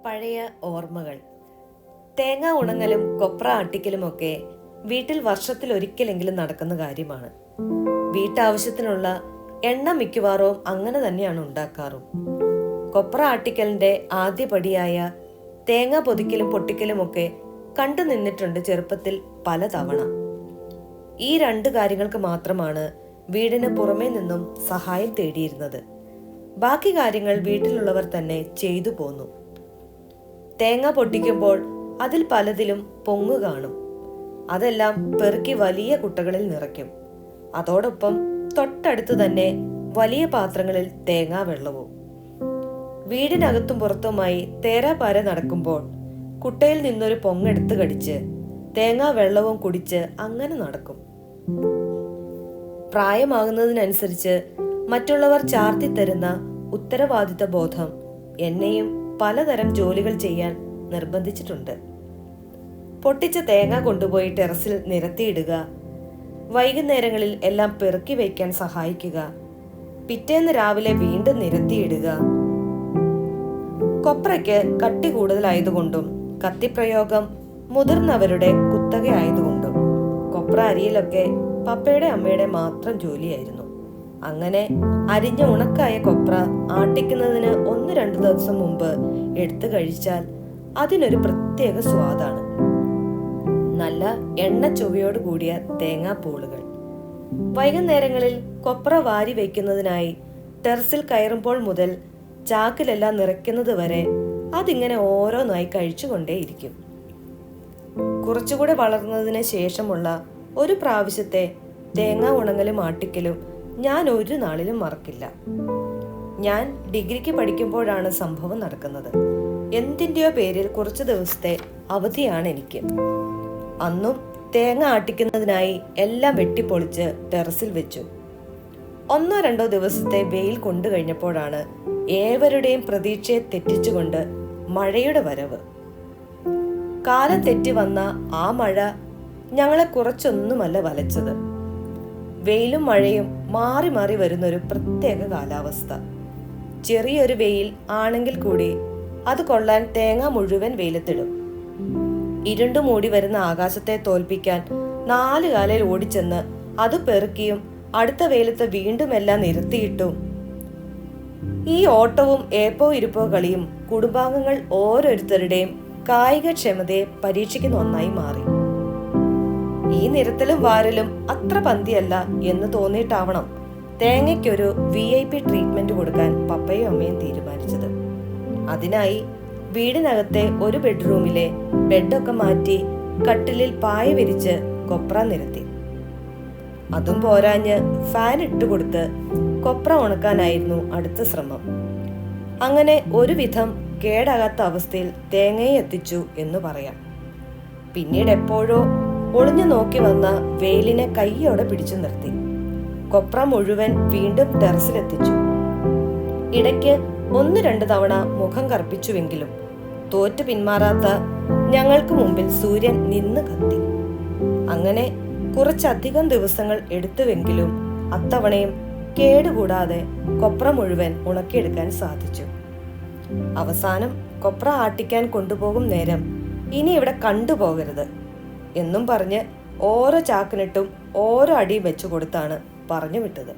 പഴയ ഓർമ്മകൾ. തേങ്ങ ഉണങ്ങലും കൊപ്ര ആട്ടിക്കലുമൊക്കെ വീട്ടിൽ വർഷത്തിൽ ഒരിക്കലെങ്കിലും നടക്കുന്ന കാര്യമാണ്. വീട്ടാവശ്യത്തിനുള്ള എണ്ണ മിക്കവാറും അങ്ങനെ തന്നെയാണ് ഉണ്ടാക്കാറും. കൊപ്ര ആട്ടിക്കലിന്റെ ആദ്യ പടിയായ തേങ്ങ പൊതിക്കലും പൊട്ടിക്കലുമൊക്കെ കണ്ടു നിന്നിട്ടുണ്ട് ചെറുപ്പത്തിൽ പലതവണ. ഈ രണ്ട് കാര്യങ്ങൾക്ക് മാത്രമാണ് വീടിന് പുറമേ നിന്നും സഹായം തേടിയിരുന്നത്. ബാക്കി കാര്യങ്ങൾ വീട്ടിലുള്ളവർ തന്നെ ചെയ്തു പോന്നു. തേങ്ങ പൊട്ടിക്കുമ്പോൾ അതിൽ പലതിലും പൊങ്ങു കാണും. അതെല്ലാം പെറുക്കി വലിയ കുട്ടകളിൽ നിറയ്ക്കും. അതോടൊപ്പം തൊട്ടടുത്ത് തന്നെ വലിയ പാത്രങ്ങളിൽ തേങ്ങാ വെള്ളവും. വീടിനകത്തും പുറത്തുമായി തേരാപാര നടക്കുമ്പോൾ കുട്ടയിൽ നിന്നൊരു പൊങ്ങെടുത്ത് കടിച്ച് തേങ്ങാ വെള്ളവും കുടിച്ച് അങ്ങനെ നടക്കും. പ്രായമാകുന്നതിനനുസരിച്ച് മറ്റുള്ളവർ ചാർത്തി തരുന്ന ഉത്തരവാദിത്ത ബോധം എന്നെയും പലതരം ജോലികൾ ചെയ്യാൻ നിർബന്ധിച്ചിട്ടുണ്ട്. പൊട്ടിച്ച തേങ്ങ കൊണ്ടുപോയി ടെറസിൽ നിരത്തിയിടുക, വൈകുന്നേരങ്ങളിൽ എല്ലാം പെറുക്കി വയ്ക്കാൻ സഹായിക്കുക, പിറ്റേന്ന് രാവിലെ വീണ്ടും നിരത്തിയിടുക. കൊപ്രയ്ക്ക് കട്ടി കൂടുതലായതുകൊണ്ടും കത്തിപ്രയോഗം മുതിർന്നവരുടെ കുത്തകയായതുകൊണ്ടും കൊപ്ര അരിയിലൊക്കെ പപ്പയുടെ അമ്മയുടെ മാത്രം ജോലിയായിരുന്നു. അങ്ങനെ അരിഞ്ഞ ഉണക്കായ കൊപ്ര ആട്ടിക്കുന്നതിന് 1-2 ദിവസം മുമ്പ് എടുത്തു കഴിച്ചാൽ അതിനൊരു പ്രത്യേക സ്വാദാണ്. നല്ല എണ്ണ ചൊവ്വയോട് കൂടിയ തേങ്ങാപ്പൂളുകൾ. വൈകുന്നേരങ്ങളിൽ കൊപ്ര വാരി വയ്ക്കുന്നതിനായി ടെറസിൽ കയറുമ്പോൾ മുതൽ ചാക്കിലെല്ലാം നിറയ്ക്കുന്നത് വരെ അതിങ്ങനെ ഓരോന്നായി കഴിച്ചുകൊണ്ടേയിരിക്കും. കുറച്ചുകൂടെ വളർന്നതിന് ശേഷമുള്ള ഒരു പ്രാവശ്യത്തെ തേങ്ങ ഉണങ്ങലും ആട്ടിക്കലും ഞാൻ ഒരു നാളിലും മറക്കില്ല. ഞാൻ ഡിഗ്രിക്ക് പഠിക്കുമ്പോഴാണ് സംഭവം നടക്കുന്നത്. എന്തിൻ്റെയോ പേരിൽ കുറച്ച് ദിവസത്തെ അവധിയാണ് എനിക്ക്. അന്നും തേങ്ങ ആട്ടിക്കുന്നതിനായി എല്ലാം വെട്ടിപ്പൊളിച്ച് ടെറസിൽ വെച്ചു. 1-2 ദിവസത്തെ വെയിൽ കൊണ്ടു കഴിഞ്ഞപ്പോഴാണ് ഏവരുടെയും പ്രതീക്ഷയെ തെറ്റിച്ചുകൊണ്ട് മഴയുടെ വരവ്. കാലം തെറ്റി വന്ന ആ മഴ ഞങ്ങളെ കുറച്ചൊന്നുമല്ല വലച്ചത്. വെയിലും മഴയും മാറി മാറി വരുന്നൊരു പ്രത്യേക കാലാവസ്ഥ. ചെറിയൊരു വെയിൽ ആണെങ്കിൽ കൂടി അത് കൊള്ളാൻ തേങ്ങ മുഴുവൻ വെയിലത്തിടും. ഇരുണ്ടു മൂടി വരുന്ന ആകാശത്തെ തോൽപ്പിക്കാൻ 4 കാലിൽ ഓടിച്ചെന്ന് അത് പെറുക്കിയും അടുത്ത വെയിലത്ത് വീണ്ടും എല്ലാം നിരത്തിയിട്ടും. ഈ ഓട്ടവും ഏപ്പോ ഇരിപ്പോ കളിയും കുടുംബാംഗങ്ങൾ ഓരോരുത്തരുടെയും കായികക്ഷമതയെ പരീക്ഷിക്കുന്ന ഒന്നായി മാറി. ഈ നിരത്തലും വാരലും അത്ര പന്തിയല്ല എന്ന് തോന്നിയിട്ടാവണം തേങ്ങയ്ക്കൊരു VIP ട്രീറ്റ്മെന്റ് കൊടുക്കാൻ പപ്പയും അമ്മയും തീരുമാനിച്ചത്. അതിനായി വീടിനകത്തെ ഒരു ബെഡ്റൂമിലെ ബെഡൊക്കെ മാറ്റി കട്ടിലിൽ പായ വിരിച്ച് കൊപ്ര നിരത്തി. അതും പോരാഞ്ഞ് ഫാൻ ഇട്ടുകൊടുത്ത് കൊപ്ര ഉണക്കാനായിരുന്നു അടുത്ത ശ്രമം. അങ്ങനെ ഒരുവിധം കേടാകാത്ത അവസ്ഥയിൽ തേങ്ങയെ എത്തിച്ചു എന്ന് പറയാം. പിന്നീട് എപ്പോഴോ ഒളിഞ്ഞു നോക്കി വന്ന വെയിലിനെ കൈയോടെ പിടിച്ചു നിർത്തി കൊപ്ര മുഴുവൻ വീണ്ടും ടെറസിലെത്തിച്ചു. ഇടയ്ക്ക് 1-2 തവണ മുഖം കറുപ്പിച്ചുവെങ്കിലും തോറ്റു പിന്മാറാത്ത ഞങ്ങൾക്ക് മുമ്പിൽ സൂര്യൻ നിന്ന് കത്തി. അങ്ങനെ കുറച്ചധികം ദിവസങ്ങൾ എടുത്തുവെങ്കിലും അത്തവണയും കേടുകൂടാതെ കൊപ്ര മുഴുവൻ ഉണക്കിയെടുക്കാൻ സാധിച്ചു. അവസാനം കൊപ്ര ആട്ടിക്കാൻ കൊണ്ടുപോകും നേരം ഇനി ഇവിടെ കണ്ടുപോകരുത് എന്നും പറഞ്ഞ് ഓരോ ചാക്കിനിട്ടും ഓരോ അടിയും വെച്ചു കൊടുത്താണ് പറഞ്ഞു വിട്ടത്.